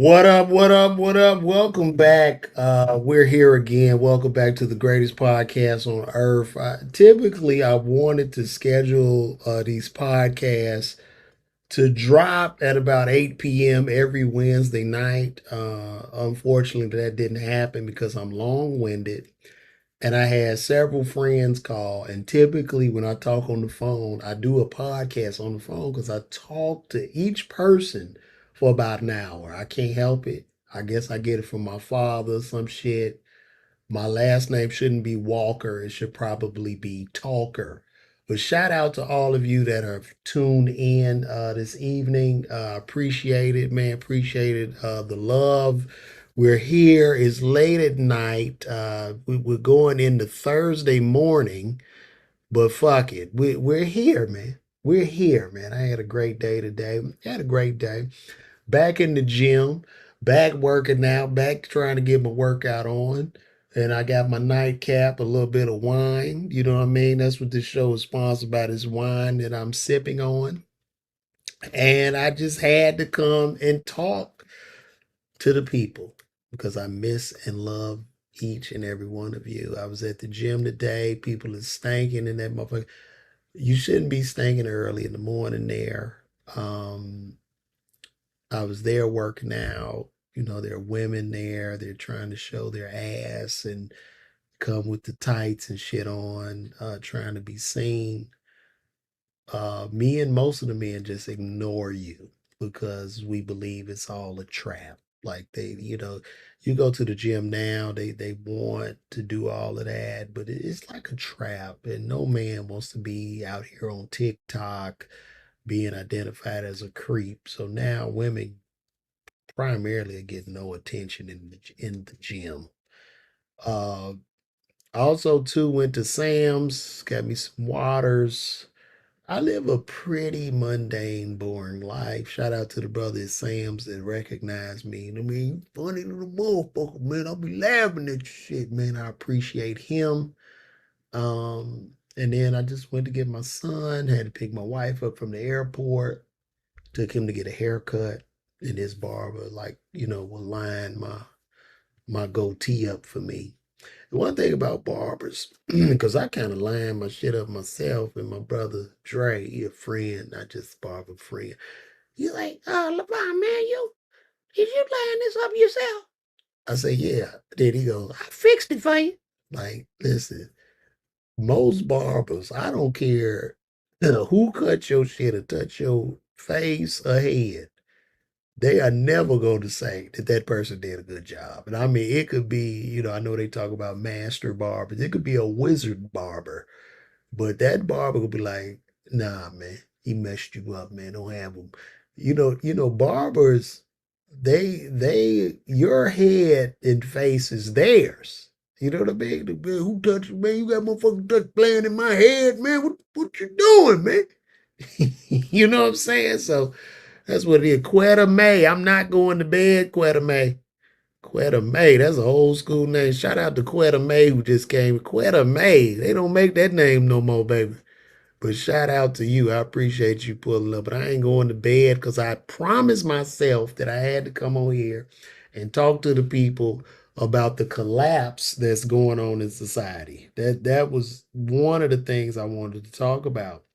What up? What up? What up? Welcome back. We're here again. Welcome back to the greatest podcast on earth. Typically, I wanted to schedule these podcasts to drop at about 8 p.m. every Wednesday night. Unfortunately, that didn't happen because I'm long winded. And I had several friends call. And typically, when I talk on the phone, I do a podcast on the phone because I talk to each person for about an hour. I can't help it. I guess I get it from my father, some shit. My last name shouldn't be Walker. It should probably be Talker. But shout out to all of you that have tuned in this evening. Appreciate it, man. Appreciate it. The love. We're here. It's late at night. We're going into Thursday morning, but fuck it. We're here, man. We're here, man. I had a great day today. Had a great day. Back in the gym, back working out, back trying to get my workout on. And I got my nightcap, a little bit of wine. You know what I mean? That's what this show is sponsored by, this wine that I'm sipping on. And I just had to come and talk to the people because I miss and love each and every one of you. I was at the gym today. People are stinking in that motherfucker. You shouldn't be stinking early in the morning there. Um, I was there working out. You know, there are women there. They're trying to show their ass and come with the tights and shit on, trying to be seen. Me and most of the men just ignore you because we believe it's all a trap. Like you go to the gym now, they want to do all of that, but it's like a trap, and no man wants to be out here on TikTok being identified as a creep. So now women primarily get no attention in the gym. Uh, Also too went to Sam's, got me some waters. I live a pretty mundane, boring life. Shout out to the brother at Sam's that recognized me. I mean, funny little motherfucker, man. I'll be laughing at your shit, man. I appreciate him. And then I just went to get my son, had to pick my wife up from the airport, took him to get a haircut. And his barber, like, will line my goatee up for me. And one thing about barbers, because I kind of line my shit up myself, and my brother Dre, he a friend, not just barber friend. He's like, LeBron, man, did you line this up yourself? I say, yeah. Then he goes, I fixed it for you. Like, listen, most barbers, I don't care who cut your shit or touch your face or head, they are never going to say that that person did a good job. And I mean, it could be, I know they talk about master barbers. It could be a wizard barber, but that barber could be like, nah, man, he messed you up, man. Don't have him. Barbers, your head and face is theirs. You know what I mean? Who touched man? You got motherfucking touch playing in my head, man. What you doing, man? You know what I'm saying? So that's what it is. Quetta May. I'm not going to bed, Quetta May. Quetta May. That's an old school name. Shout out to Quetta May who just came. Quetta May. They don't make that name no more, baby. But shout out to you. I appreciate you pulling up. But I ain't going to bed because I promised myself that I had to come on here and talk to the people about the collapse that's going on in society. That was one of the things I wanted to talk about.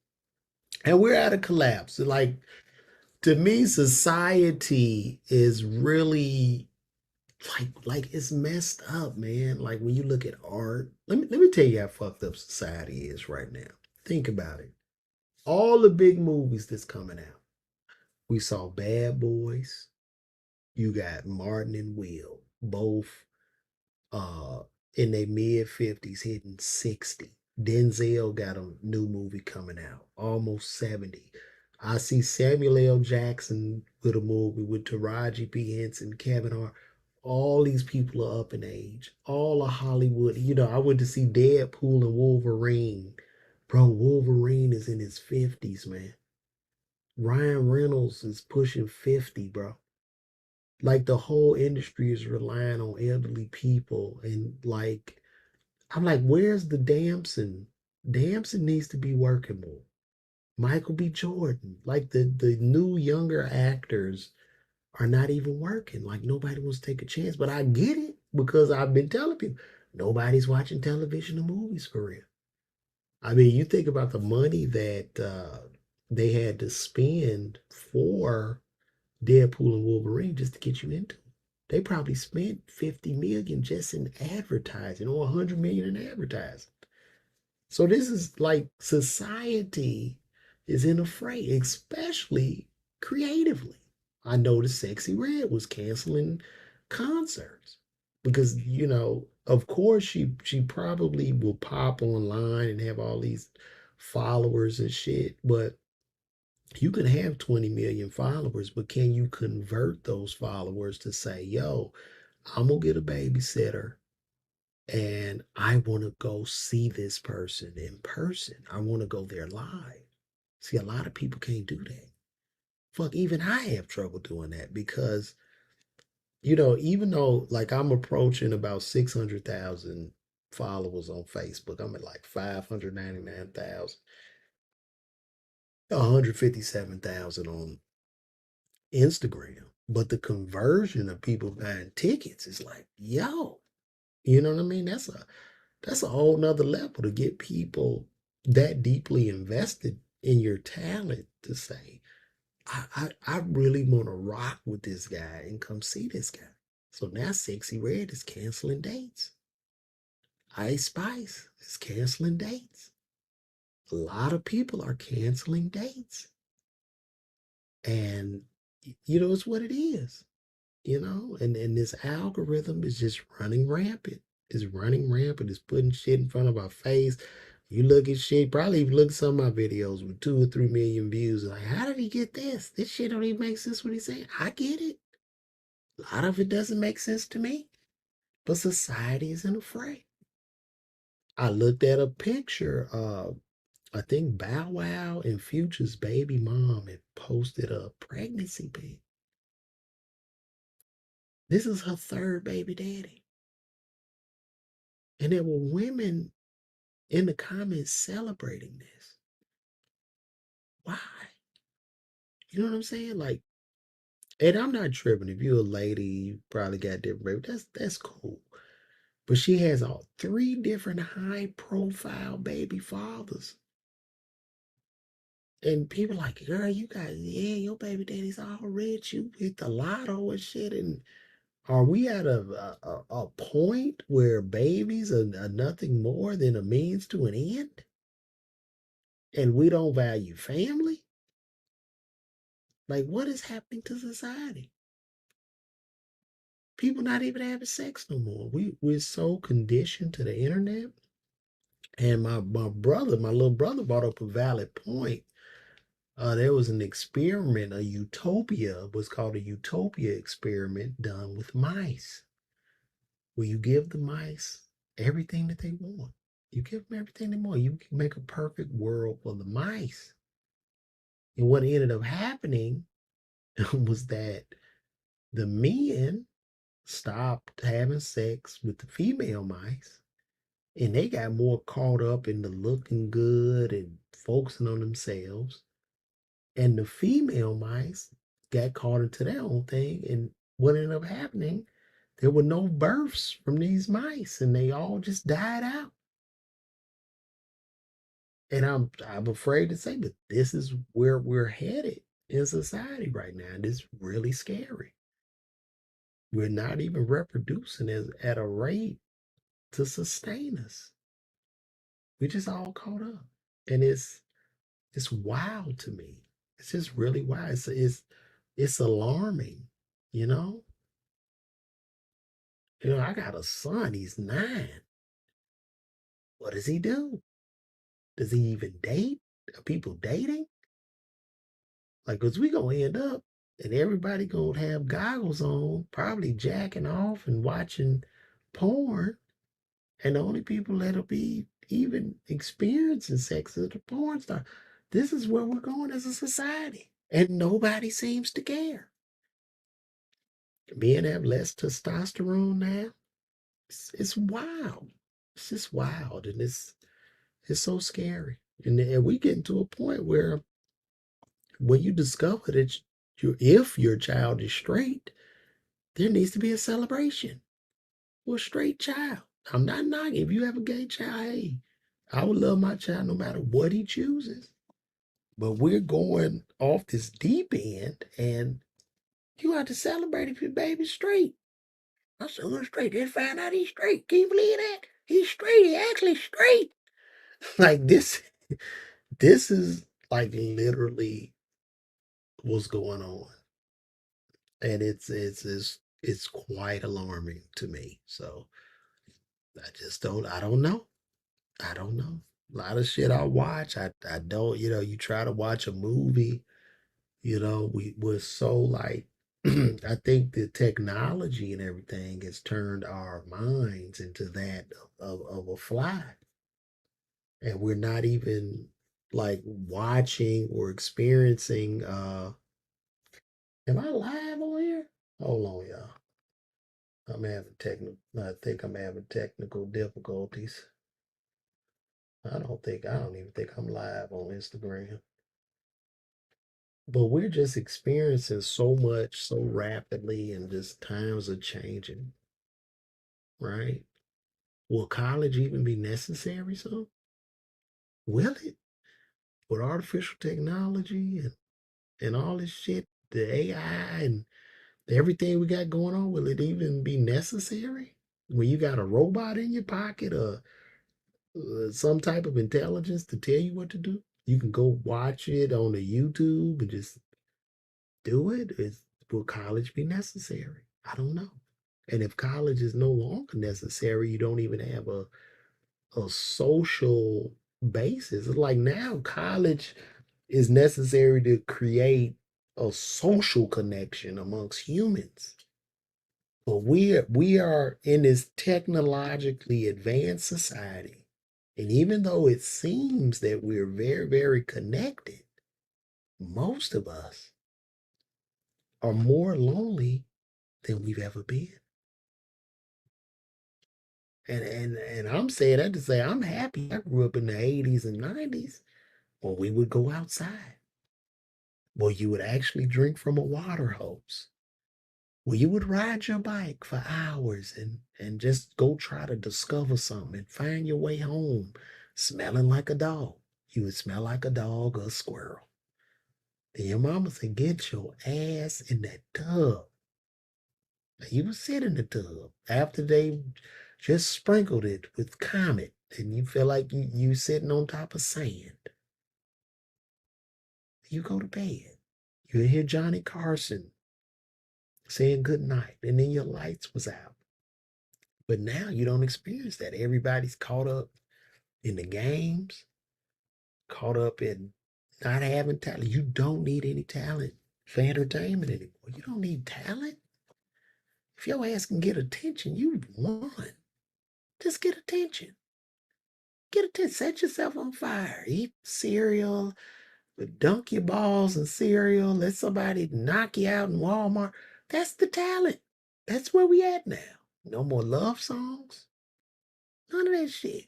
And we're at a collapse. Like, to me, society is really like it's messed up, man. Like when you look at art, let me tell you how fucked up society is right now. Think about it. All the big movies that's coming out. We saw Bad Boys. You got Martin and Will, both uh in their mid 50s, hitting 60. Denzel got a new movie coming out, almost 70. I see Samuel L. Jackson with a movie with Taraji P. Henson, Kevin Hart. All these people are up in age. All of Hollywood. I went to see Deadpool and Wolverine. Bro, Wolverine is in his 50s, man. Ryan Reynolds is pushing 50, bro. Like the whole industry is relying on elderly people, and like I'm like, where's the Damson? Damson needs to be working more. Michael B. Jordan, like the new younger actors are not even working. Like nobody wants to take a chance. But I get it because I've been telling people nobody's watching television or movies for real. I mean, you think about the money that they had to spend for Deadpool and Wolverine just to get you into it. They probably spent 50 million just in advertising or 100 million in advertising. So this is like society is in a fray, especially creatively. I noticed Sexy Red was canceling concerts because of course she probably will pop online and have all these followers and shit, but you can have 20 million followers, but can you convert those followers to say, yo, I'm gonna get a babysitter and I want to go see this person in person. I want to go there live. See, a lot of people can't do that. Fuck, even I have trouble doing that because, even though like I'm approaching about 600,000 followers on Facebook, I'm at like 599,000, 157,000 on Instagram. But the conversion of people buying tickets is like, yo, you know what I mean? That's a whole nother level to get people that deeply invested in your talent to say, I really want to rock with this guy and come see this guy. So now Sexy Red is canceling dates. Ice Spice is canceling dates. A lot of people are canceling dates. And it's what it is. And this algorithm is just running rampant. It's running rampant. It's putting shit in front of our face. You look at shit, probably even look at some of my videos with 2 or 3 million views. Like, how did he get this? This shit don't even make sense what he's saying. I get it. A lot of it doesn't make sense to me. But society is in a fray. I looked at a picture of, I think Bow Wow and Future's baby mom had posted a pregnancy pic. This is her third baby daddy. And there were women in the comments celebrating this. Why? You know what I'm saying? Like, and I'm not tripping. If you're a lady, you probably got different baby. That's cool. But she has all three different high profile baby fathers. And people like, girl, you got, yeah, your baby daddy's all rich. You hit the lotto and shit. And are we at a point where babies are nothing more than a means to an end? And we don't value family? Like, what is happening to society? People not even having sex no more. We're so conditioned to the internet. And my little brother brought up a valid point. There was an experiment, a utopia, was called a utopia experiment done with mice, where you give the mice everything that they want. You give them everything they want. You can make a perfect world for the mice. And what ended up happening was that the men stopped having sex with the female mice and they got more caught up in the looking good and focusing on themselves. And the female mice got caught into their own thing. And what ended up happening, there were no births from these mice and they all just died out. And I'm afraid to say, but this is where we're headed in society right now. And it's really scary. We're not even reproducing as at a rate to sustain us. We just all caught up. And it's wild to me. It's just really wild. It's alarming, you know? I got a son, he's 9. What does he do? Does he even date? Are people dating? Like, cause we gonna end up and everybody gonna have goggles on, probably jacking off and watching porn. And the only people that'll be even experiencing sex are the porn star. This is where we're going as a society. And nobody seems to care. Men have less testosterone now. It's wild. It's just wild. And it's so scary. And we getting to a point where when you discover that If your child is straight, there needs to be a celebration for a straight child. I'm not knocking. If you have a gay child, hey, I would love my child no matter what he chooses. But we're going off this deep end, and you have to celebrate if your baby's straight. My son's straight. They found out he's straight. Can you believe that? He's straight. He actually straight. Like this is like literally what's going on, and it's quite alarming to me. So I don't know. I don't know. A lot of shit I watch, I don't. You try to watch a movie. We're so like. I think the technology and everything has turned our minds into that of a fly, and we're not even like watching or experiencing. Am I live on here? Hold on, y'all. I think I'm having technical difficulties. I don't even think I'm live on Instagram. But we're just experiencing so much so rapidly, and just times are changing, right? Will college even be necessary, so? Will it? With artificial technology and all this shit, the AI and everything we got going on, will it even be necessary? When you got a robot in your pocket, or some type of intelligence to tell you what to do, you can go watch it on the YouTube and just do it. Will college be necessary? I don't know. And if college is no longer necessary, you don't even have a social basis. It's like now college is necessary to create a social connection amongst humans. But we are in this technologically advanced society. And even though it seems that we're very, very connected, most of us are more lonely than we've ever been. And I'm saying that to say I'm happy I grew up in the 80s and 90s when we would go outside. Well, you would actually drink from a water hose. Well, you would ride your bike for hours and just go try to discover something and find your way home smelling like a dog. You would smell like a dog or a squirrel. And your mama said, get your ass in that tub. And you would sit in the tub after they just sprinkled it with Comet, and you feel like you sitting on top of sand. You go to bed. You hear Johnny Carson saying good night, and then your lights was out. But now you don't experience that. Everybody's caught up in the games, caught up in not having talent. You don't need any talent for entertainment anymore. You don't need talent. If your ass can get attention, you won. Just get attention. Get attention. Set yourself on fire. Eat cereal, dunk your balls in cereal. Let somebody knock you out in Walmart. That's the talent. That's where we at now. No more love songs. None of that shit.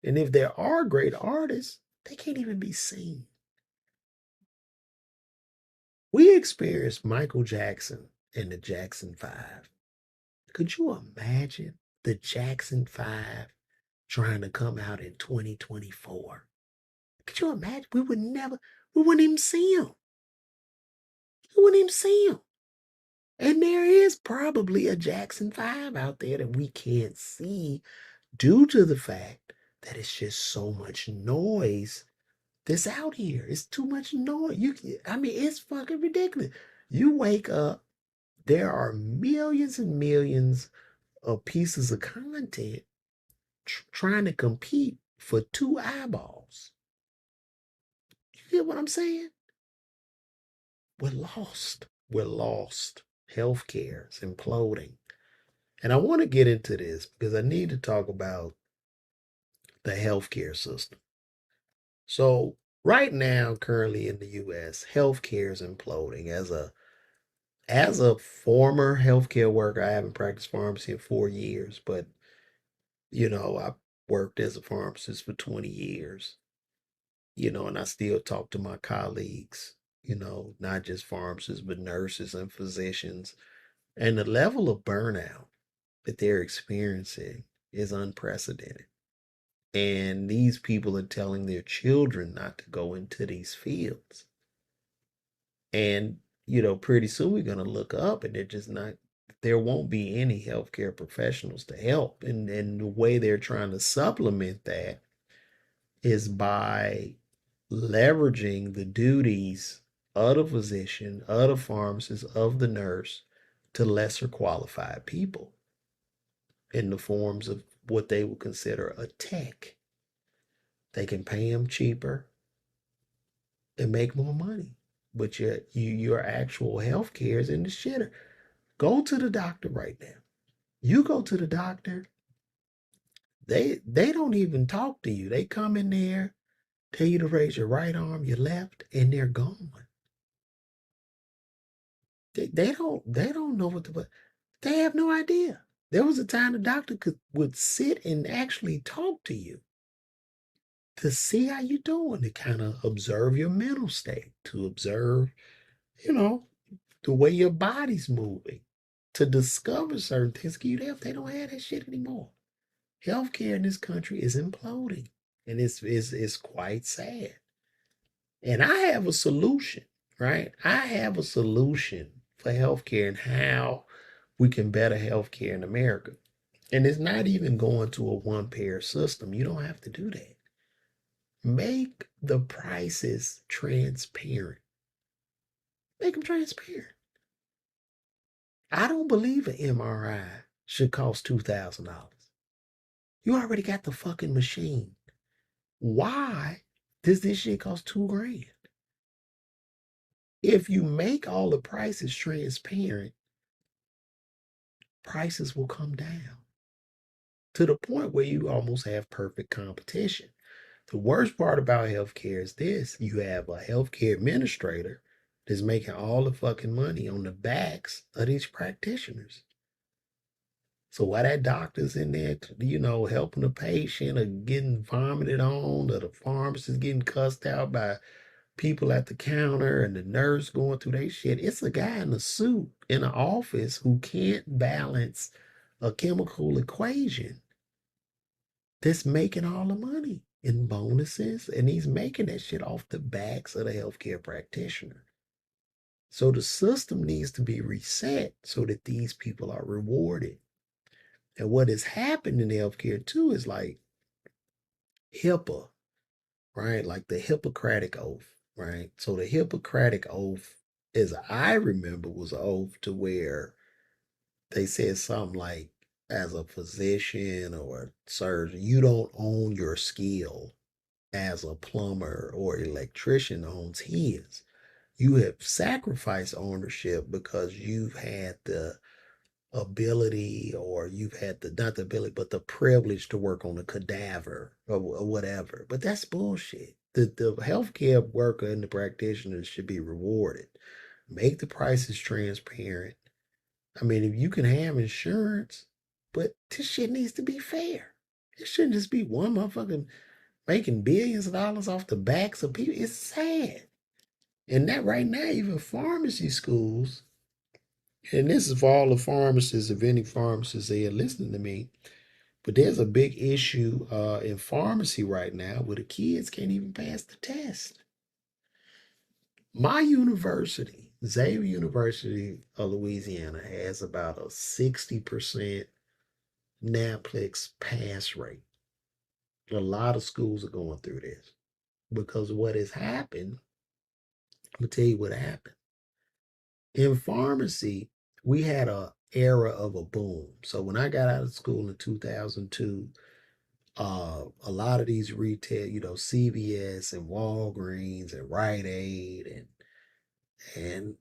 And if there are great artists, they can't even be seen. We experienced Michael Jackson and the Jackson 5. Could you imagine the Jackson 5 trying to come out in 2024? Could you imagine? We wouldn't even see them. We wouldn't even see them. And there is probably a Jackson 5 out there that we can't see due to the fact that it's just so much noise that's out here. It's too much noise. I mean, it's fucking ridiculous. You wake up, there are millions and millions of pieces of content trying to compete for two eyeballs. You get what I'm saying? We're lost. We're lost. Healthcare is imploding. And I want to get into this because I need to talk about the healthcare system. So, right now, currently in the US, healthcare is imploding. As a former healthcare worker, I haven't practiced pharmacy in 4 years, but I worked as a pharmacist for 20 years, and I still talk to my colleagues, not just pharmacists, but nurses and physicians. And the level of burnout that they're experiencing is unprecedented. And these people are telling their children not to go into these fields. And, pretty soon we're going to look up and they're just not, there won't be any healthcare professionals to help. And the way they're trying to supplement that is by leveraging the duties of the physician, of the pharmacist, of the nurse to lesser qualified people in the forms of what they would consider a tech. They can pay them cheaper and make more money. But your actual health care is in the shitter. Go to the doctor right now. You go to the doctor, they don't even talk to you. They come in there, tell you to raise your right arm, your left, and they're gone. They don't know what to. They have no idea. There was a time the doctor would sit and actually talk to you to see how you doing, to kind of observe your mental state, to observe, you know, the way your body's moving, to discover certain things. They don't have that shit anymore. Healthcare in this country is imploding, and it's quite sad. And I have a solution, right? I have a solution for healthcare and how we can better healthcare in America. And it's not even going to a one payer system. You don't have to do that. Make the prices transparent. Make them transparent. I don't believe an MRI should cost $2,000. You already got the fucking machine. Why does this shit cost 2 grand? If you make all the prices transparent, prices will come down to the point where you almost have perfect competition. The worst part about healthcare is this: you have a healthcare administrator that's making all the fucking money on the backs of these practitioners. So while that doctor's in there, helping the patient or getting vomited on, or the pharmacist getting cussed out by people at the counter and the nurse going through their shit, it's a guy in a suit in an office who can't balance a chemical equation that's making all the money in bonuses, and he's making that shit off the backs of the healthcare practitioner. So the system needs to be reset so that these people are rewarded. And what has happened in healthcare too is like HIPAA, right? Like the Hippocratic Oath, right? So the Hippocratic Oath, as I remember, was an oath to where they said something like, as a physician or a surgeon, you don't own your skill as a plumber or electrician owns his. You have sacrificed ownership because you've had the ability, or you've had the, not the ability, but the privilege to work on a cadaver or whatever. But that's bullshit. The healthcare worker and the practitioners should be rewarded. Make the prices transparent. I mean, if you can have insurance, but this shit needs to be fair. It shouldn't just be one motherfucking making billions of dollars off the backs of people. It's sad. And that right now, even pharmacy schools, and this is for all the pharmacists, if any pharmacists are listening to me, but there's a big issue in pharmacy right now where the kids can't even pass the test. My university, Xavier University of Louisiana, has about a 60% NAPLEX pass rate. A lot of schools are going through this because what has happened, I'm going to tell you what happened. In pharmacy, we had a era of a boom. So when I got out of school in 2002, a lot of these retail, CVS and Walgreens and Rite Aid and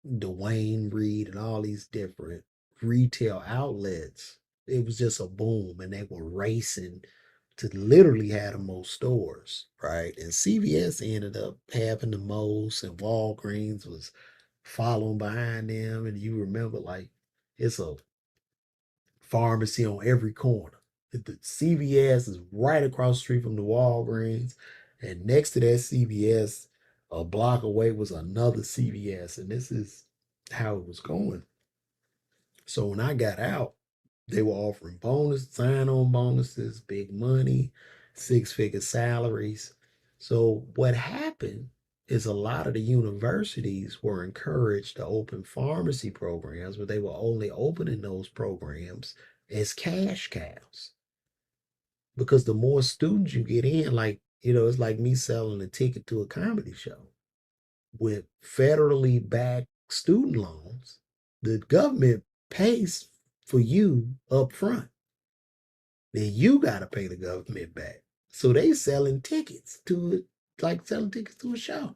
Dwayne Reed and all these different retail outlets, it was just a boom, and they were racing to literally have the most stores, right? And CVS ended up having the most, and Walgreens was following behind them. And you remember, like, it's a pharmacy on every corner. The CVS is right across the street from the Walgreens, and next to that CVS A block away was another CVS, and this is how it was going. So when I got out, they were offering bonus, sign-on bonuses, big money, six-figure salaries. So what happened is a lot of the universities were encouraged to open pharmacy programs, but they were only opening those programs as cash cows. Because the more students you get in, like, it's like me selling a ticket to a comedy show. With federally backed student loans, the government pays for you up front. Then you got to pay the government back. So they selling tickets to it, like selling tickets to a show.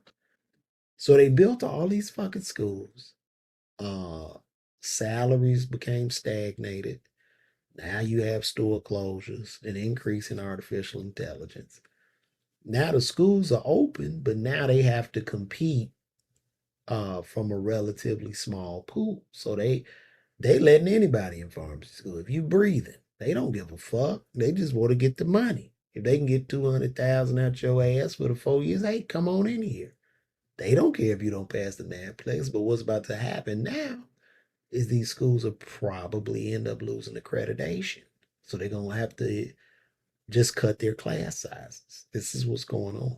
So they built all these fucking schools. Uh, Salaries became stagnated. Now you have store closures, an increase in artificial intelligence. Now the schools are open, but now they have to compete from a relatively small pool. So they letting anybody in pharmacy school. If you breathing, they don't give a fuck. They just want to get the money. If they can get 200,000 out your ass for the 4 years, hey, come on in here. They don't care if you don't pass the NAPLEX. But what's about to happen now is these schools will probably end up losing accreditation. So they're gonna have to just cut their class sizes. This is what's going on.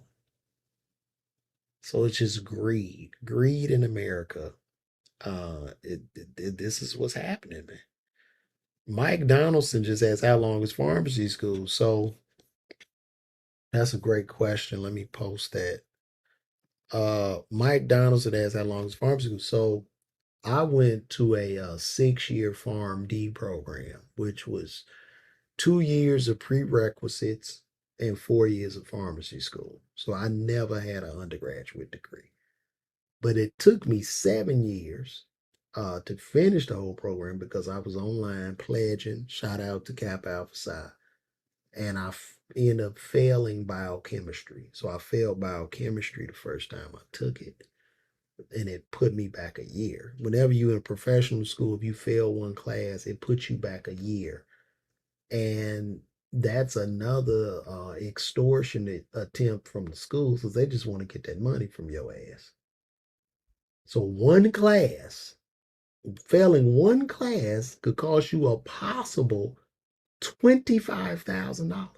So it's just greed in America. This is what's happening, man. Mike Donaldson just asked how long is pharmacy school. So that's a great question. Let me post that. Mike Donaldson asked how long is pharmacy school. So I went to a 6-year PharmD program, which was 2 years of prerequisites and 4 years of pharmacy school. So I never had an undergraduate degree. But it took me 7 years to finish the whole program because I was online pledging. Shout out to Kappa Alpha Psi. And ended up failing biochemistry. So I failed biochemistry the first time I took it. And it put me back a year. Whenever you're in professional school, if you fail one class, it puts you back a year. And that's another extortionate attempt from the schools because they just want to get that money from your ass. So one class, failing one class could cost you a possible $25,000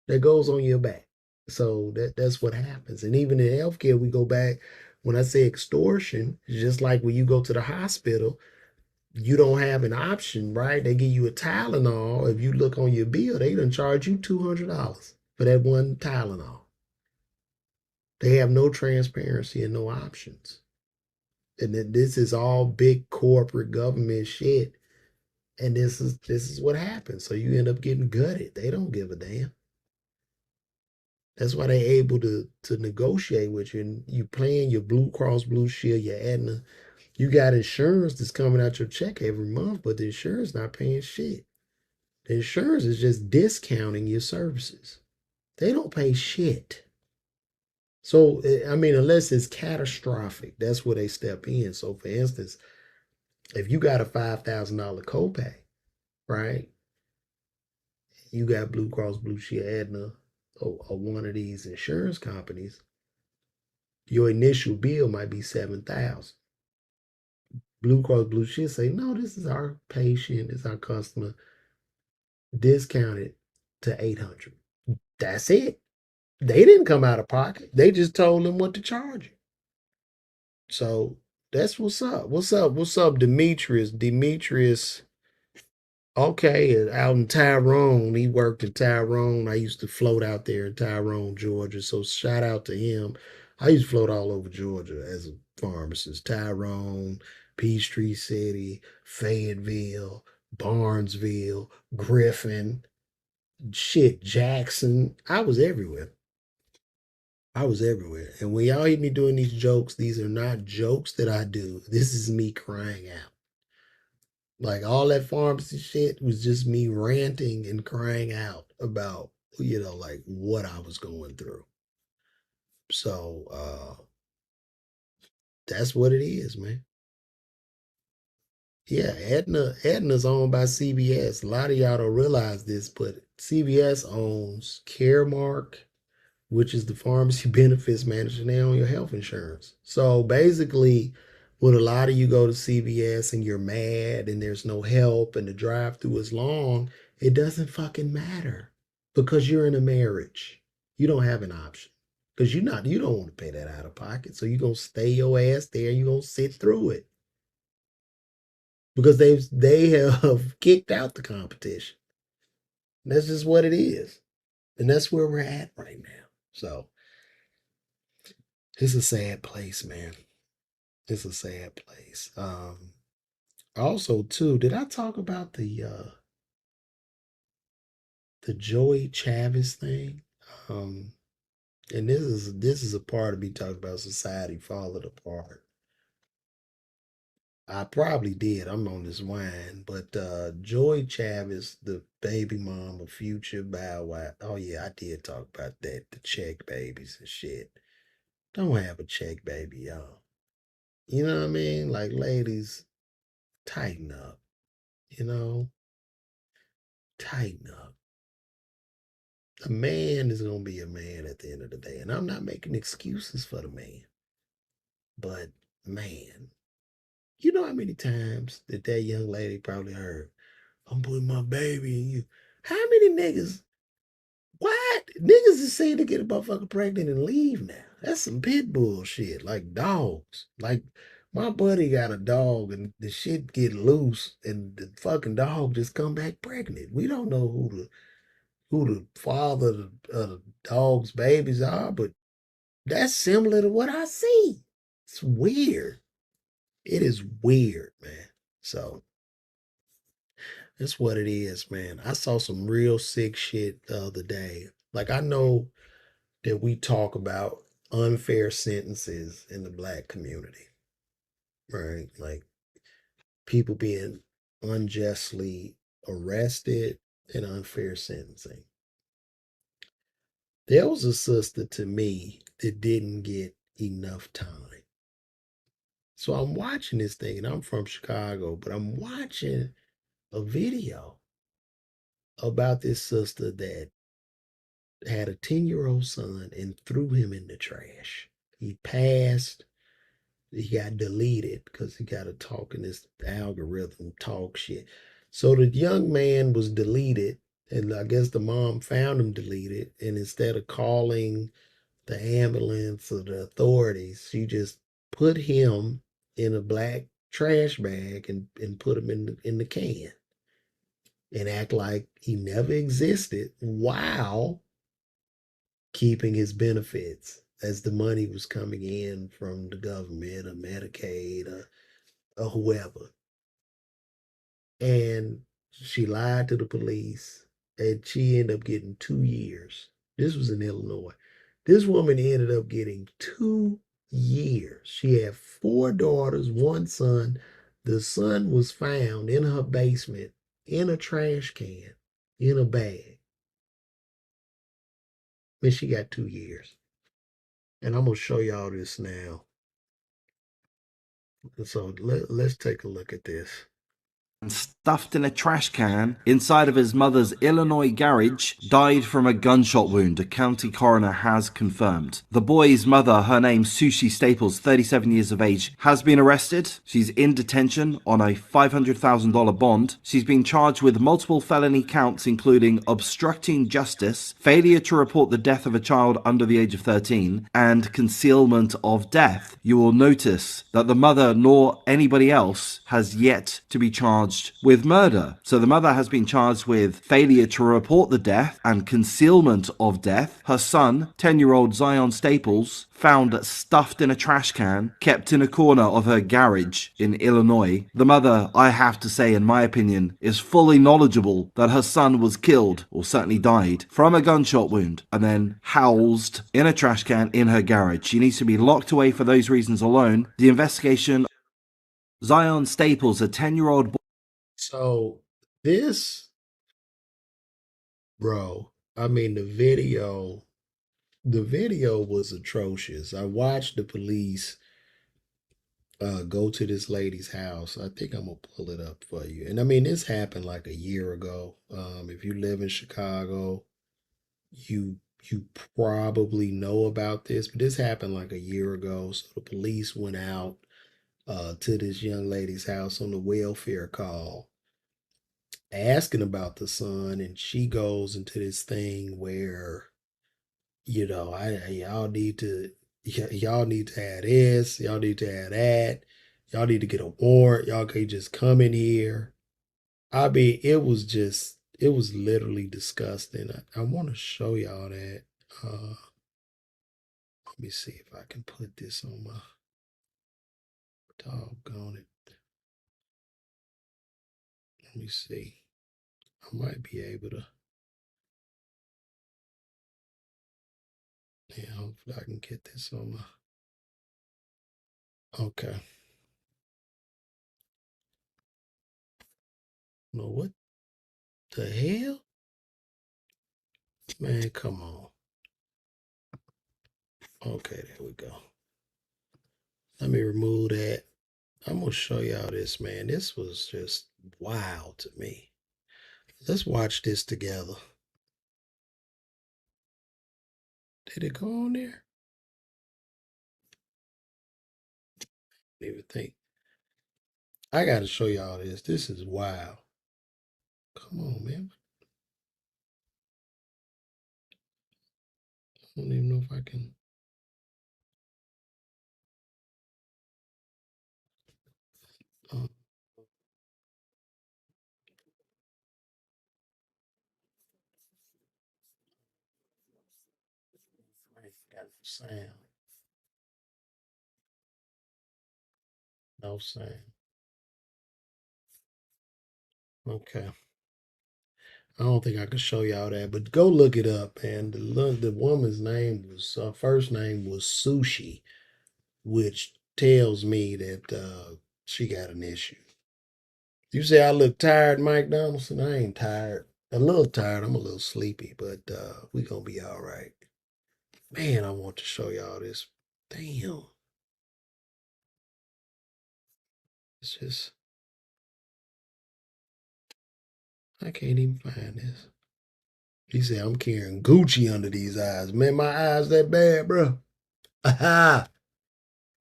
that goes on your back. So that's what happens. And even in healthcare, we go back. When I say extortion, it's just like when you go to the hospital, you don't have an option, right? They give you a Tylenol. If you look on your bill, they done charge you $200 for that one Tylenol. They have no transparency and no options. And this is all big corporate government shit. And this is what happens. So you end up getting gutted. They don't give a damn. That's why they're able to negotiate with you. And you paying your Blue Cross Blue Shield, your Aetna. You got insurance that's coming out your check every month, but the insurance not paying shit. The insurance is just discounting your services. They don't pay shit. So I mean, unless it's catastrophic, that's where they step in. So for instance, if you got a $5,000 copay, right? You got Blue Cross Blue Shield, Aetna, or one of these insurance companies, your initial bill might be 7,000. Blue Cross Blue Shield say, no, this is our patient, this is our customer, discounted to 800. That's it. They didn't come out of pocket. They just told them what to charge you. So that's what's up. What's up? What's up, Demetrius? Demetrius. Okay, out in Tyrone. He worked in Tyrone. I used to float out there in Tyrone, Georgia. So shout out to him. I used to float all over Georgia as a pharmacist. Tyrone, Peachtree City, Fayetteville, Barnesville, Griffin, shit, Jackson. I was everywhere. I was everywhere. And when y'all hear me doing these jokes, these are not jokes that I do. This is me crying out. Like all that pharmacy shit was just me ranting and crying out about, like what I was going through. So that's what it is, man. Yeah, Aetna's owned by CVS. A lot of y'all don't realize this, but CVS owns Caremark, which is the pharmacy benefits manager. They own your health insurance. So basically, when a lot of you go to CVS and you're mad and there's no help and the drive through is long, it doesn't fucking matter because you're in a marriage. You don't have an option because you don't want to pay that out of pocket. So you're gonna stay your ass there and you're gonna sit through it because they have kicked out the competition. That's just what it is. And that's where we're at right now. So it's a sad place, man. It's a sad place. Also too, did I talk about the Joey Chavis thing? Um and this is a part of me talking about society falling apart. I probably did. I'm on this wine, but Joy Chavis, the baby mom of Future Bow Wow. Oh yeah, I did talk about that. The check babies and shit. Don't have a check baby, y'all. You know what I mean? Like, ladies, tighten up. You know, tighten up. A man is gonna be a man at the end of the day, and I'm not making excuses for the man, but man, you know how many times that young lady probably heard, "I'm putting my baby in you." How many niggas? What niggas is saying to get a motherfucker pregnant and leave now? That's some pit bull shit. Like dogs. Like my buddy got a dog and the shit get loose and the fucking dog just come back pregnant. We don't know who the father of the dog's babies are, but that's similar to what I see. It's weird. It is weird, man. So that's what it is, man. I saw some real sick shit the other day. Like I know that we talk about unfair sentences in the black community, right? Like people being unjustly arrested and unfair sentencing. There was a sister to me that didn't get enough time. So I'm watching this thing, and I'm from Chicago, but I'm watching a video about this sister that had a 10-year-old son and threw him in the trash. He passed. He got deleted because he got to talk in this algorithm talk shit. So the young man was deleted, and I guess the mom found him deleted. And instead of calling the ambulance or the authorities, she just put him in a black trash bag and put him in the can and act like he never existed while keeping his benefits as the money was coming in from the government or Medicaid or whoever. And she lied to the police and she ended up getting 2 years. This was in Illinois. This woman ended up getting 2 years. She had four daughters, one son. The son was found in her basement in a trash can, in a bag. And she got 2 years. And I'm going to show y'all this now. So let's take a look at this. Stuffed in a trash can inside of his mother's Illinois garage, died from a gunshot wound, a county coroner has confirmed. The boy's mother, her name Sushi Staples, 37 years of age, has been arrested. She's in detention on a $500,000 bond. She's been charged with multiple felony counts, including obstructing justice, failure to report the death of a child under the age of 13, and concealment of death. You will notice that the mother nor anybody else has yet to be charged with murder. So the mother has been charged with failure to report the death and concealment of death. Her son, 10-year-old Zion Staples, found stuffed in a trash can, kept in a corner of her garage in Illinois. The mother, I have to say, in my opinion, is fully knowledgeable that her son was killed, or certainly died, from a gunshot wound, and then housed in a trash can in her garage. She needs to be locked away for those reasons alone. The investigation. Zion Staples, a 10-year-old boy. So this, bro, I mean the video was atrocious. I watched the police go to this lady's house. I think I'm gonna pull it up for you. And I mean this happened like a year ago. If you live in Chicago, you You probably know about this, but this happened like a year ago. So the police went out to this young lady's house on the welfare call, asking about the son, and she goes into this thing where y'all need to y'all need to have this, y'all need to have that, y'all need to get a warrant, y'all can't just come in here. I mean, it was literally disgusting. I want to show y'all that. Let me see if I can put this on my doggone it. Let me see. I might be able to. Yeah, hopefully I can get this on my. Okay. No, what the hell? Man, come on. Okay, there we go. Let me remove that. I'm gonna show y'all this, man. This was just wild to me. Let's watch this together. Did it go on there? I didn't even think. I gotta show y'all this. This is wild. Come on, man. I don't even know if I can. Uh, got no sound. No sound. Okay. I don't think I can show y'all that, but go look it up. And the woman's name was first name was Sushi, which tells me that she got an issue. You say I look tired, Mike Donaldson? I ain't tired. A little tired. I'm a little sleepy, but we gonna be all right. Man, I want to show y'all this. Damn, it's just I can't even find this. He said I'm carrying Gucci under these eyes. Man, my eyes that bad, bro. I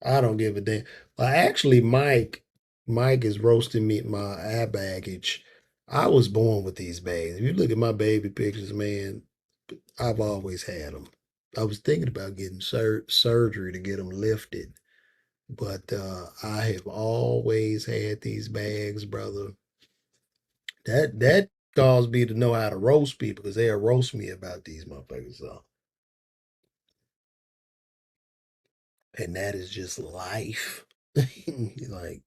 don't give a damn. Well, actually, Mike is roasting me my eye baggage. I was born with these bags. If you look at my baby pictures, man, I've always had them. I was thinking about getting surgery to get them lifted, but I have always had these bags, brother. That caused me to know how to roast people because they'll roast me about these motherfuckers. So, and that is just life. Like,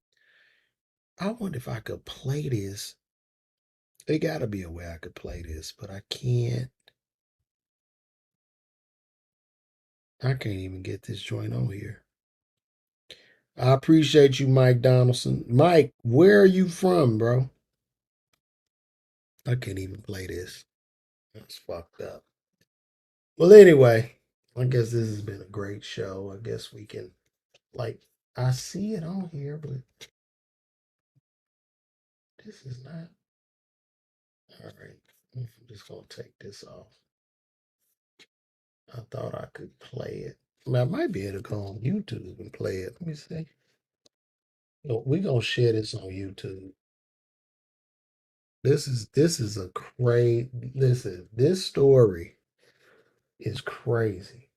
I wonder if I could play this. There got to be a way I could play this, but I can't. I can't even get this joint on here. I appreciate you, Mike Donaldson. Mike, where are you from, bro? I can't even play this. That's fucked up. Well, anyway, I guess this has been a great show. I guess we can, like, I see it on here, but this is not. All right. I'm just going to take this off. I thought I could play it. I might be able to go on YouTube and play it. Let me see. We're going to share this on YouTube. This is a crazy. Listen, this story is crazy.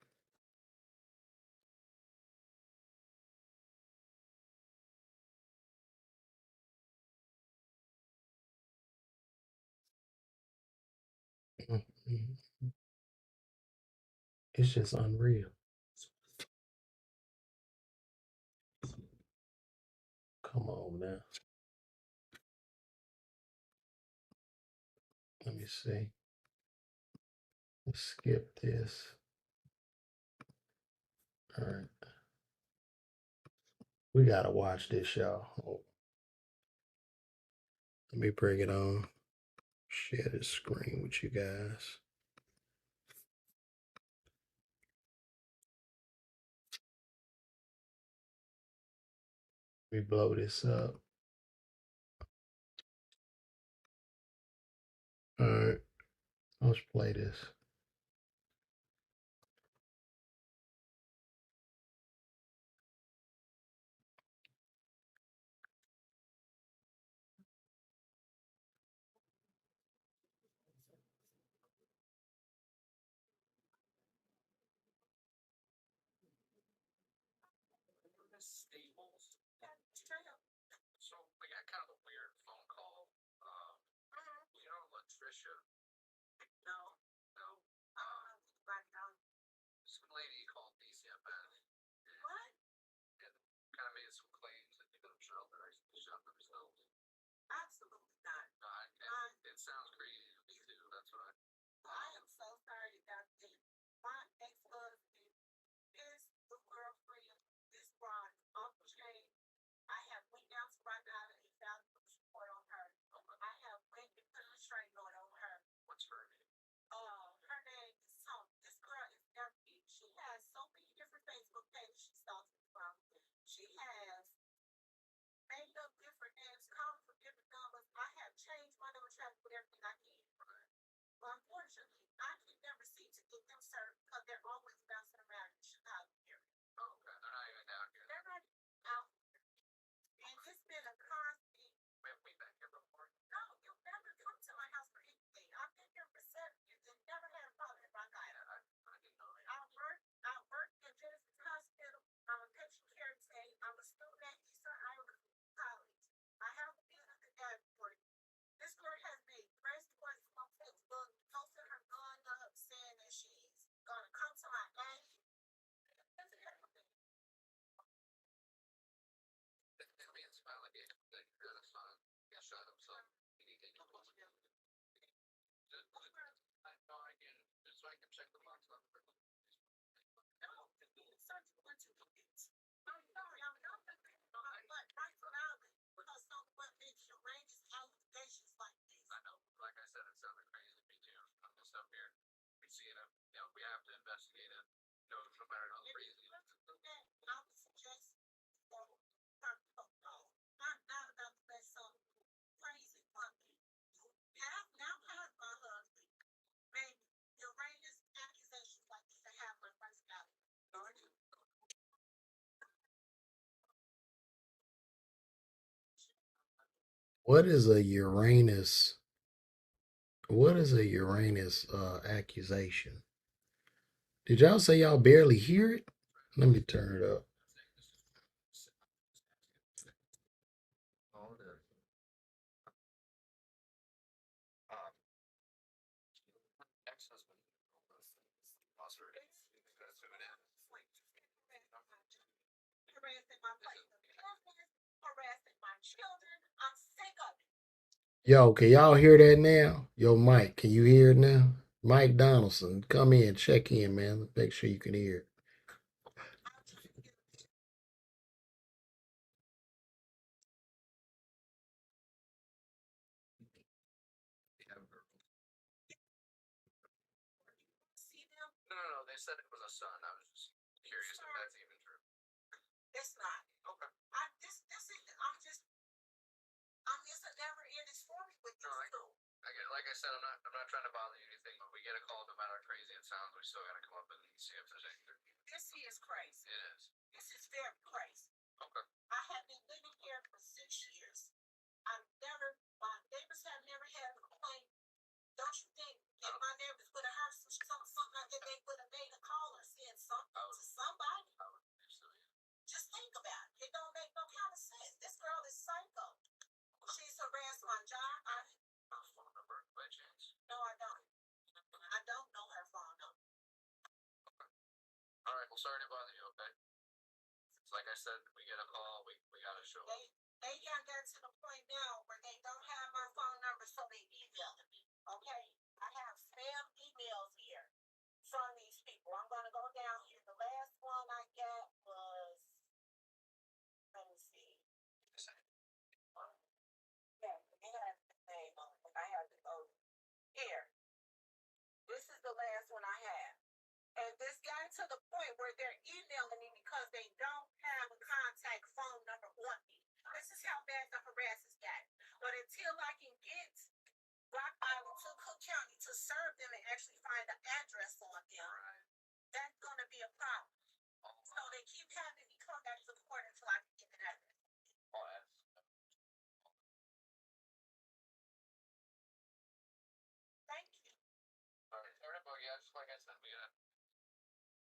It's just unreal. Come on now. Let me see. Let's skip this. All right. We gotta watch this, y'all. Oh, let me bring it on. Share this screen with you guys. Let me blow this up. All right. Let's play this. What is a Uranus? What is a Uranus accusation? Did y'all say y'all barely hear it? Let me turn it up. Yo, can y'all hear that now? Yo, Mike, can you hear it now? Mike Donaldson, come in, check in, man. Make sure you can hear it.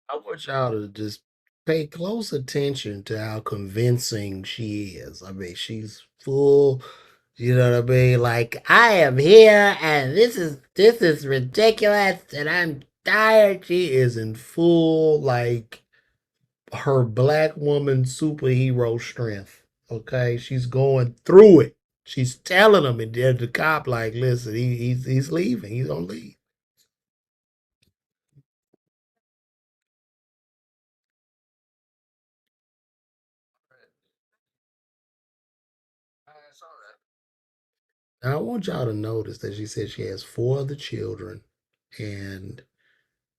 I want y'all to just pay close attention to how convincing she is. I mean, she's full, you know what I mean? Like, I am here and this is ridiculous and I'm tired. She is in full like her black woman superhero strength. Okay, she's going through it. She's telling him, and then the cop like, listen, he's leaving. He's gonna leave. Now I want y'all to notice that she said she has four other children, and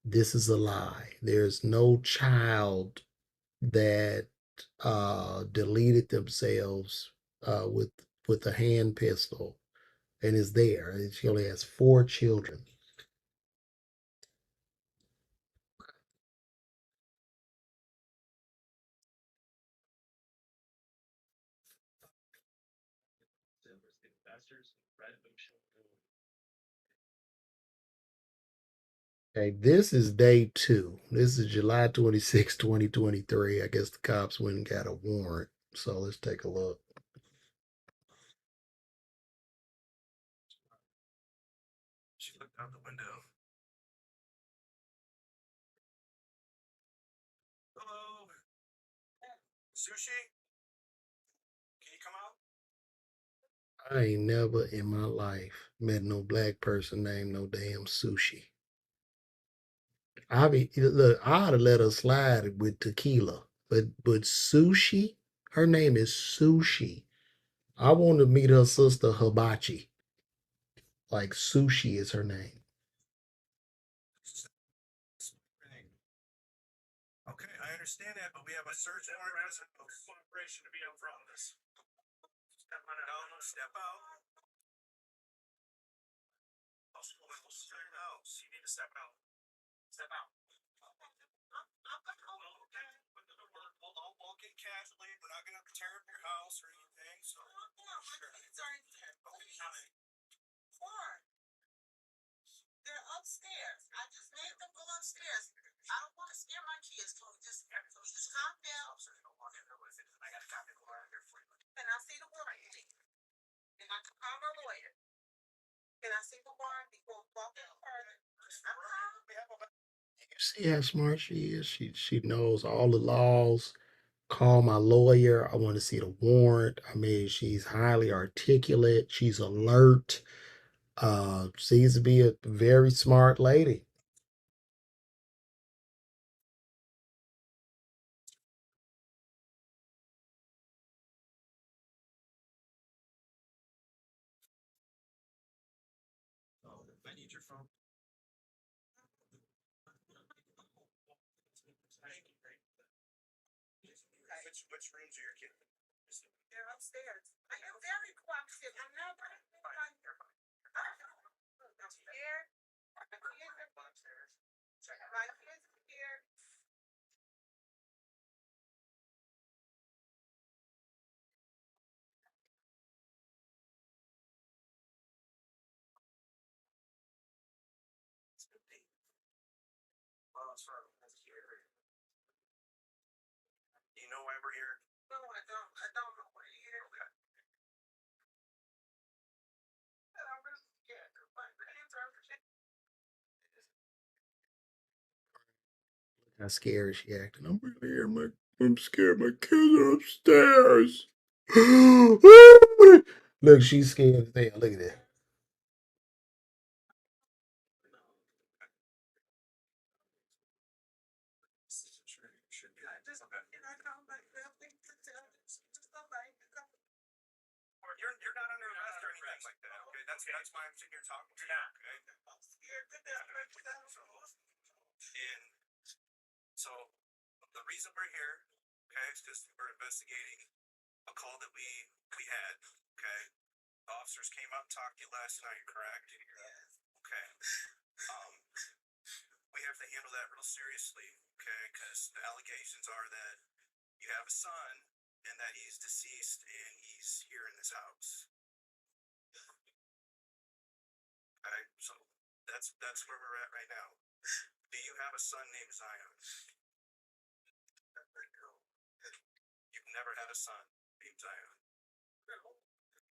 this is a lie. There's no child that deleted themselves with a hand pistol and is there. And she only has four children. Okay, this is day two. This is July 26, 2023. I guess the cops went and got a warrant. So let's take a look. She looked out the window. Hello, sushi. Can you come out? I ain't never in my life met no black person named no damn sushi. I be look, I'd have let her slide with tequila, but sushi, her name is Sushi. I want to meet her sister Hibachi. Like Sushi is her name. Okay, I understand that, but we have a search warrant as a cooperation to be up front of this. Step on it. No, step out. You need to step out. Step out. Okay, but we'll walk in casually. We're not gonna tear up your house or anything. So. Sure. Okay. Four. They're upstairs. I just made them go upstairs. I don't want to scare my kids. So just calm down. I got a copy of the warrant here for you. And I see the warrant. And I can call my lawyer. And I see the warrant before walking further. You see how smart she is? She knows all the laws. Call my lawyer. I want to see the warrant. I mean, she's highly articulate. She's alert. Seems to be a very smart lady. I need your phone. Which rooms are your kids? They're upstairs. I am very cooperative. I'm not going to find your phone. I'm scared. My kids are upstairs. My kids are here. Oh, sorry. That's here. Do you know why we're here? No, I don't. I don't know why you're here. Okay. I'm really scared. My kids are upstairs. How scared she acting. I'm really here. I'm scared. My kids are upstairs. Look, she's scared as hell. Look at that. You're not under arrest or anything like that. Okay, that's why I'm sitting here talking to you. Okay. I'm scared to death. And so the reason we're here, okay, is because we're investigating a call that we had. Okay, the officers came out and talked to you last night. Correct? Yes. Okay. Um, we have to handle that real seriously. Okay, because the allegations are that you have a son and that he's deceased and he's here in this house. Okay, so that's where we're at right now. Do you have a son named Zion? never had a son named Zion.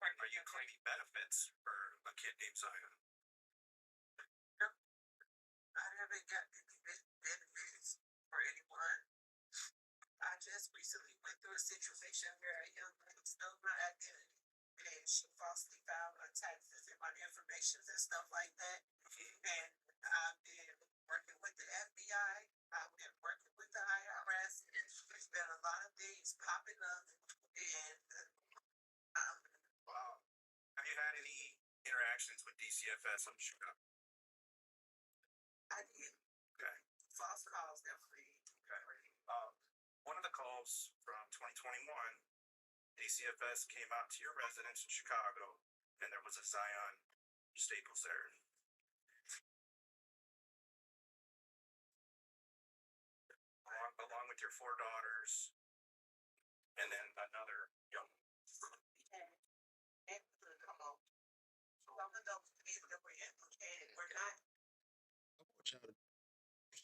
Are you claiming benefits for a kid named Zion? I haven't got any benefits for anyone. I just recently went through a situation where a young lady stole my identity and she falsely filed my taxes and my information and stuff like that. And I've been working with the FBI. I've been working with the IRS. There's been a lot of things popping up. And wow. Have you had any interactions with DCFS on Chicago? I did. Okay. False calls, definitely. Okay. One of the calls from 2021, DCFS came out to your residence in Chicago, and there was a Zion Staples there. Along with your 4 daughters, and then another young.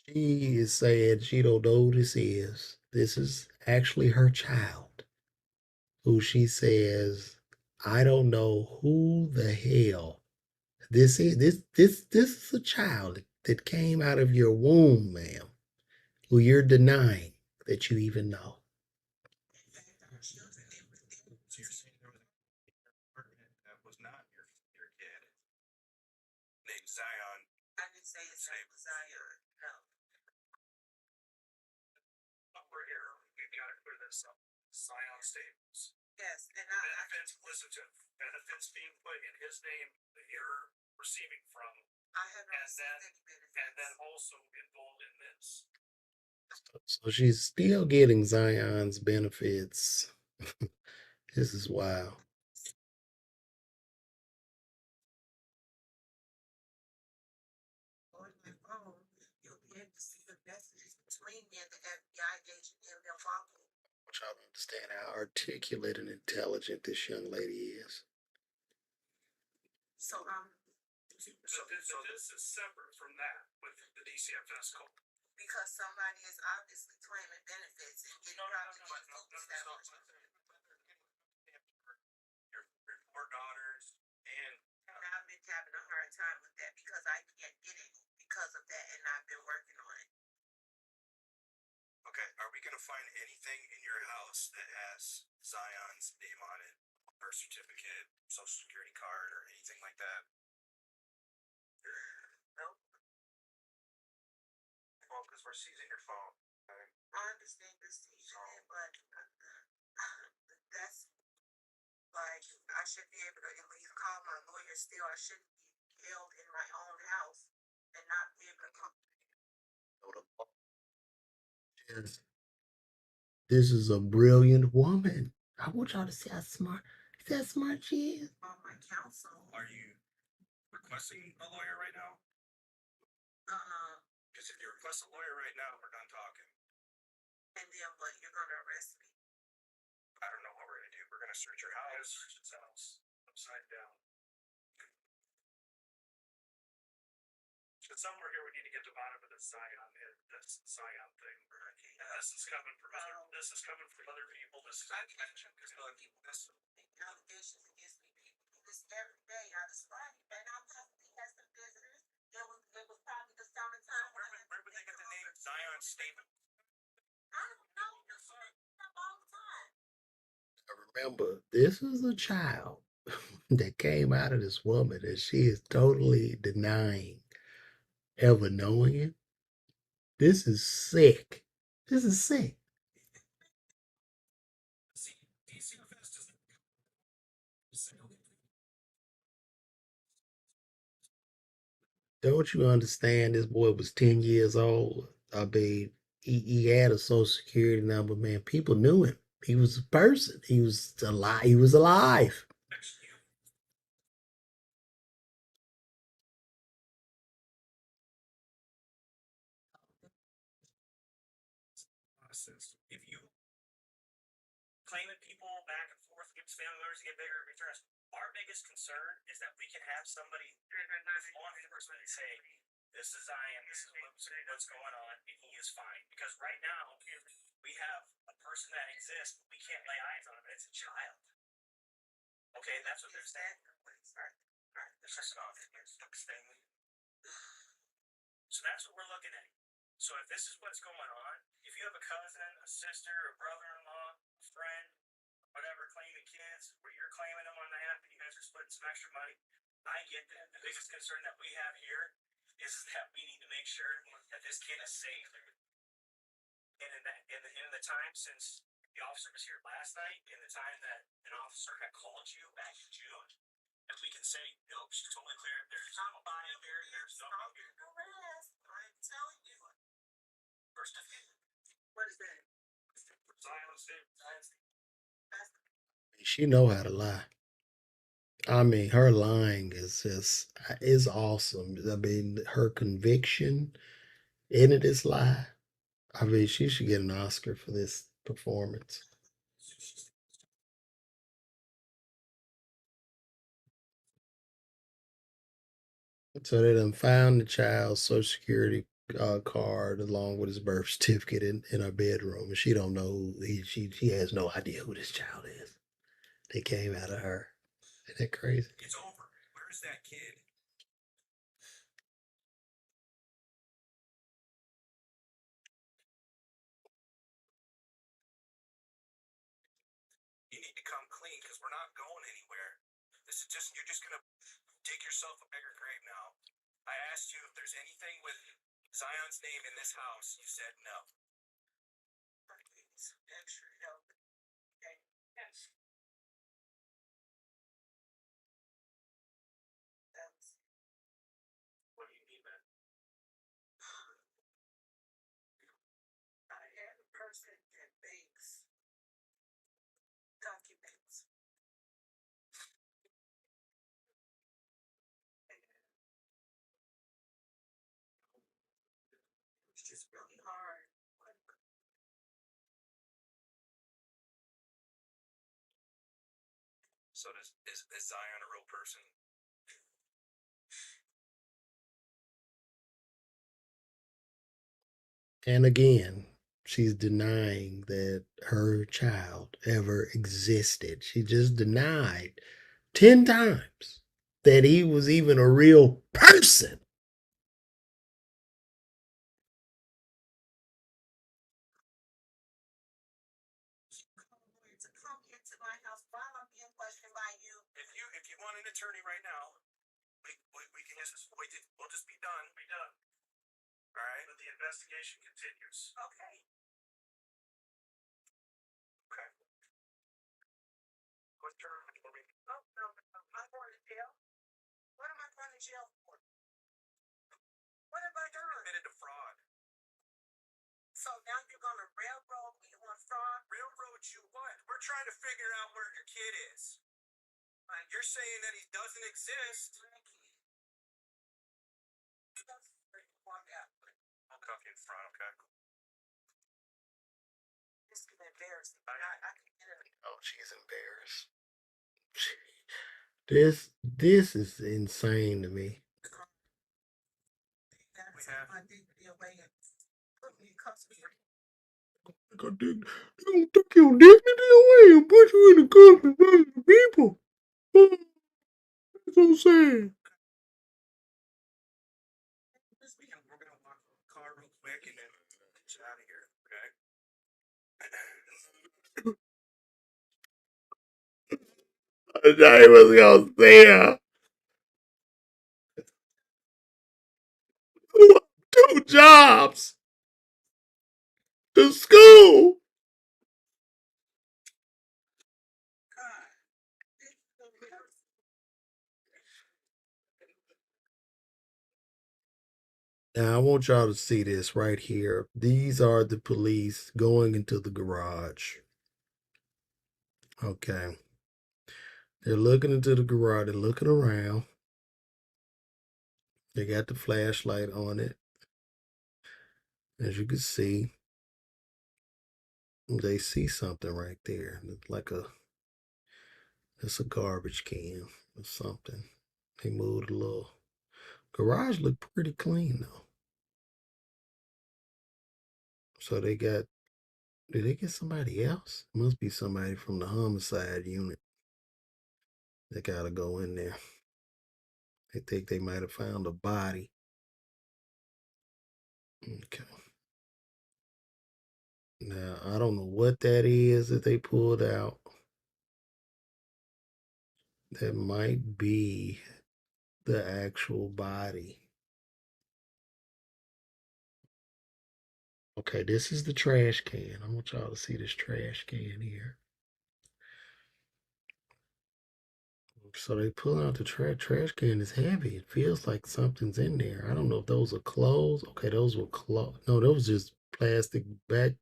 She is saying she don't know who this is. This is actually her child, who she says, I don't know who the hell this is. This is a child that came out of your womb, ma'am, who you're denying that you even know. So you're saying there was an apartment that was not your kid named Zion? I didn't say his name was Zion. No. We're here. We've got to clear this up. Zion Staples. Yes, and benefits. Listen to benefits being put in his name that you're receiving from. I have not received any benefits. And then also involved in this. So she's still getting Zion's benefits. This is wild. On my phone, you'll be able to see the messages between me and the FBI agent and their father. I'm trying to understand how articulate and intelligent this young lady is. So this is separate from that with the DCFS call. Because somebody is obviously claiming benefits and getting your 4 daughters and I've been having a hard time with that because I can't get it because of that, and I've been working on it. Okay, are we gonna find anything in your house that has Zion's name on it? Birth certificate, social security card, or anything like that? No. Well, because we're seizing your phone. Okay? I understand you're seizing it, but that's like I should be able to at least call my lawyer still. I shouldn't be held in my own house and not be able to come. Yes. This is a brilliant woman. I want y'all to see how smart she is. On my counsel. Are you requesting a lawyer right now? Because if you request a lawyer right now, we're done talking. And then what? You're gonna arrest me? I don't know what we're gonna do. We're gonna search your house. Search his house upside down. But somewhere here we need to get to the bottom of this Zion thing. Okay. This is coming from other people. This is allegations against me. This every day I describe, and I possibly had some visitors. It was probably the summertime. Where would they get the name Zion Staples? I don't know. You're saying all the time. Remember, this is a child that came out of this woman and she is totally denying ever knowing it. This is sick. This is sick. Don't you understand? This boy was 10 years old. I mean, he had a social security number, man. People knew him. He was a person. He was alive. He was alive. If you claiming people back and forth against family members to get bigger returns, our biggest concern is that we can have somebody 100% say This is Zion. This is what's going on, and he is fine. Because right now, we have a person that exists, but we can't lay eyes on him. It's a child. Okay, that's what they're saying. All right, this is off. So that's what we're looking at. So if this is what's going on, if you have a cousin, a sister, a brother-in-law, a friend, whatever, claiming kids, where you're claiming them on the app and you guys are splitting some extra money, I get that. The biggest concern that we have here is that we need to make sure that this kid is safe. And in the time since the officer was here last night, in the time that an officer had called you back in June, if we can say, nope, she's totally clear. There's nobody there. There's nobody here. I'm telling you. First Defendant. What is that? Zion State. She know how to lie. I mean, her lying is awesome. I mean, her conviction in it is lie. I mean, she should get an Oscar for this performance. So they done found the child's social security card along with his birth certificate in her bedroom, and she don't know she has no idea who this child is. They came out of her. Isn't that crazy? It's over. Where's that kid? You need to come clean because we're not going anywhere. This is just, you're just going to dig yourself a bigger grave now. I asked you if there's anything with Zion's name in this house. You said no. Extra help. Okay. Yes. What do you mean, man? I had a person that makes documents. It's just really hard. So is Zion a real person? And again, she's denying that her child ever existed. She just denied 10 times that he was even a real person. If you want an attorney right now, we can just we'll just be done. Be done. All right. But the investigation continues. Okay. Okay. What term for me? Oh no, I'm going to jail. What am I going to jail for? What have I done? Admitted to fraud. So now you're going to railroad me on fraud? Railroad you what? We're trying to figure out where your kid is. You're saying that he doesn't exist. I'll cuff you in front, okay? This is embarrassing. I can get it. Oh, she's embarrassed. This is insane to me. We have. They're gonna take your dignity away and put you in the company of other people. Oh, that's so sad. We're gonna walk the car real quick and then get you out of here, okay? I was gonna say, 2 jobs to school. Now I want y'all to see this right here. These are the police going into the garage. Okay. They're looking into the garage, they're looking around. They got the flashlight on it. As you can see, they see something right there. It's a garbage can or something. They moved a little Garage looked pretty clean though. So did they get somebody else? Must be somebody from the homicide unit that gotta go in there. They think they might have found a body. Okay. Now, I don't know what that is that they pulled out. That might be the actual body. Okay, this is the trash can. I want y'all to see this trash can here. So they pull out the trash can. Is heavy. It feels like something's in there. I don't know if those are clothes. Okay, those were clothes. No, those just plastic black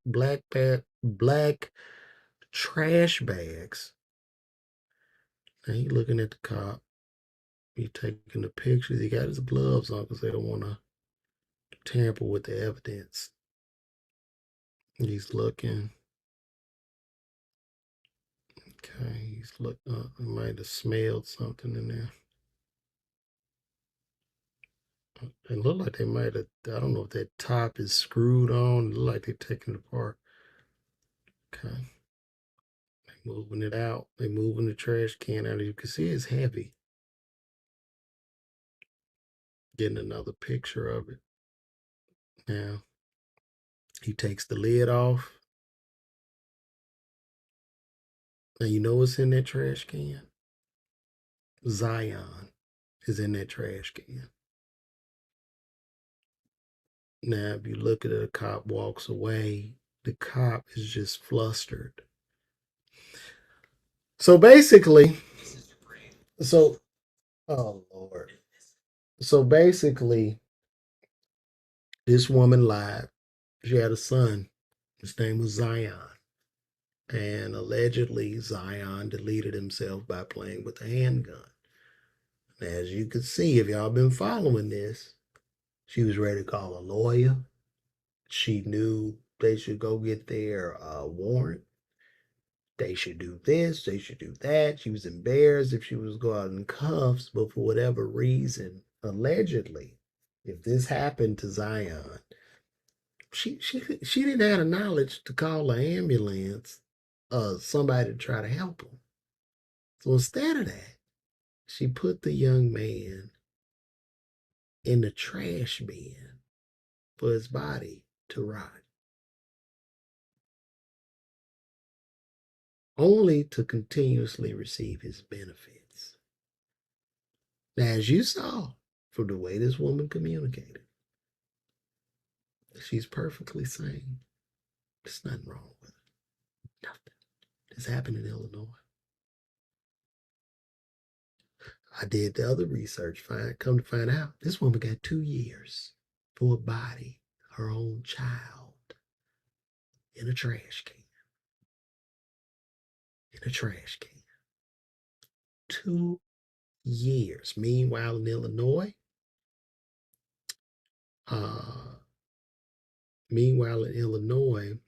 trash bags. Now he looking at the cop. He taking the pictures. He got his gloves on because they don't want to tamper with the evidence. He's looking. Okay, he's looking up. He might have smelled something in there. It looked like they might have. I don't know if that top is screwed on. It looked like they're taking it apart. Okay, they moving it out. They moving the trash can out. As you can see, it's heavy. Getting another picture of it. Now he takes the lid off. Now you know what's in that trash can? Zion is in that trash can. Now, if you look at it, a cop walks away. The cop is just flustered. So basically, so oh Lord. So basically, this woman lied. She had a son. His name was Zion. And allegedly, Zion deleted himself by playing with a handgun. As you can see, if y'all been following this, she was ready to call a lawyer. She knew they should go get their warrant. They should do this, they should do that. She was embarrassed if she was go out in cuffs, but for whatever reason, allegedly, if this happened to Zion, she didn't have the knowledge to call an ambulance, somebody to try to help him. So instead of that, she put the young man in the trash bin for his body to rot, only to continuously receive his benefits. Now, as you saw from the way this woman communicated, she's perfectly sane. There's nothing wrong with her. Nothing. This happened in Illinois. I did the other research. Come to find out, this woman got 2 years for a body, her own child, in a trash can. In a trash can. 2 years. Meanwhile, in Illinois, uh, meanwhile in Illinois,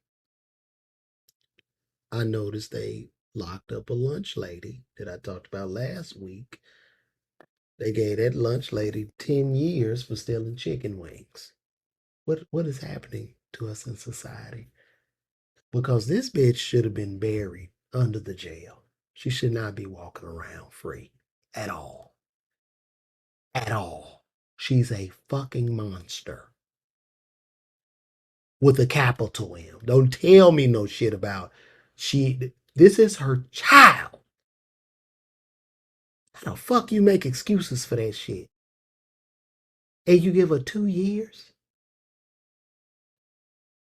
I noticed they locked up a lunch lady that I talked about last week. They gave that lunch lady 10 years for stealing chicken wings. What is happening to us in society? Because this bitch should have been buried under the jail. She should not be walking around free at all. At all. She's a fucking monster with a capital M. Don't tell me no shit about this is her child. How the fuck you make excuses for that shit? And you give her 2 years?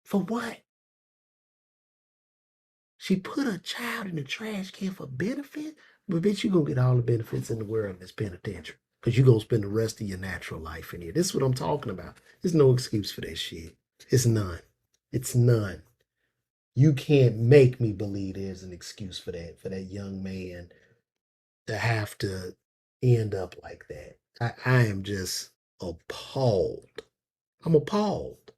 For what? She put a child in the trash can for benefit? But bitch, you gonna get all the benefits in the world in this penitentiary. Because you gonna spend the rest of your natural life in here. This is what I'm talking about. There's no excuse for that shit. It's none. It's none. You can't make me believe there's an excuse for that young man to have to end up like that. I am just appalled. I'm appalled.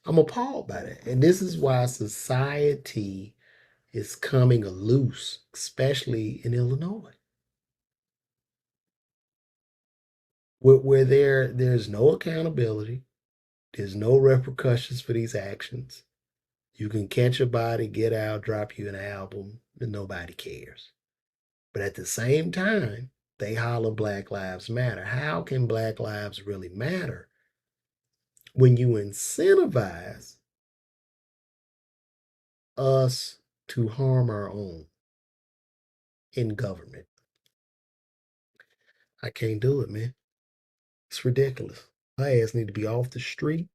I'm appalled by that. And this is why society is coming loose, especially in Illinois. where there's no accountability, there's no repercussions for these actions. You can catch a body, get out, drop you an album, and nobody cares. But at the same time, they holler Black Lives Matter. How can Black Lives really matter when you incentivize us to harm our own in government? I can't do it, man. It's ridiculous. Her ass need to be off the street,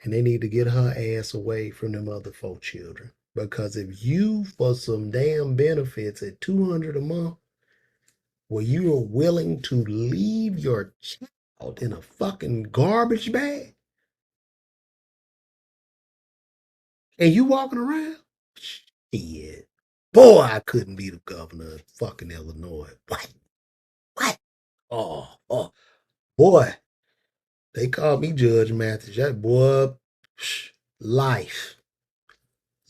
and they need to get her ass away from them other four children. Because if you, for some damn benefits at 200 a month, where you are willing to leave your child in a fucking garbage bag, and you walking around, shit, boy, I couldn't be the governor of fucking Illinois. What? What? Oh, boy, they call me Judge Mathis. That boy, life,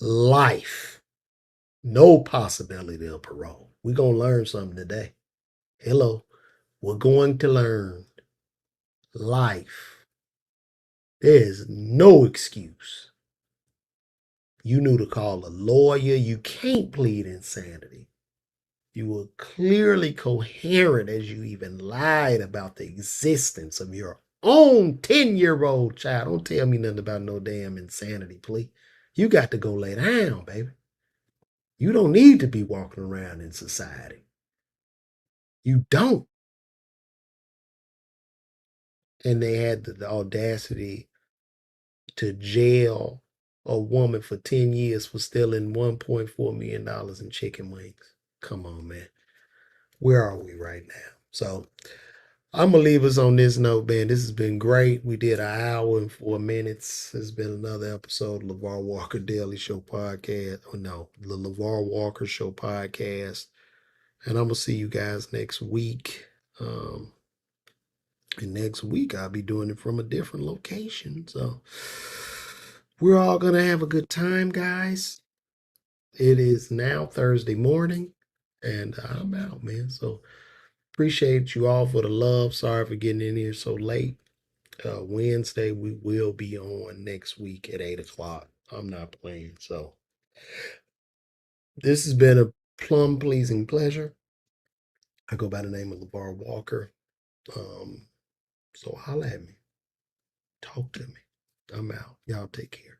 life. No possibility of parole. We're going to learn something today. Hello. We're going to learn life. There is no excuse. You knew to call a lawyer. You can't plead insanity. You were clearly coherent as you even lied about the existence of your own 10-year-old child. Don't tell me nothing about no damn insanity plea. You got to go lay down, baby. You don't need to be walking around in society. You don't. And they had the audacity to jail a woman for 10 years for stealing $1.4 million in chicken wings. Come on, man. Where are we right now? So I'm going to leave us on this note, man. This has been great. We did an hour and 4 minutes. It's been another episode of LeVar Walker Daily Show podcast. Oh, no, the LeVar Walker Show podcast. And I'm going to see you guys next week. And next week, I'll be doing it from a different location. So we're all going to have a good time, guys. It is now Thursday morning, and I'm out, man. So appreciate you all for the love. Sorry for getting in here so late. Wednesday, we will be on next week at 8 o'clock. I'm not playing. So this has been a plum pleasing pleasure. I go by the name of LeVar Walker. So holla at me. Talk to me. I'm out. Y'all take care.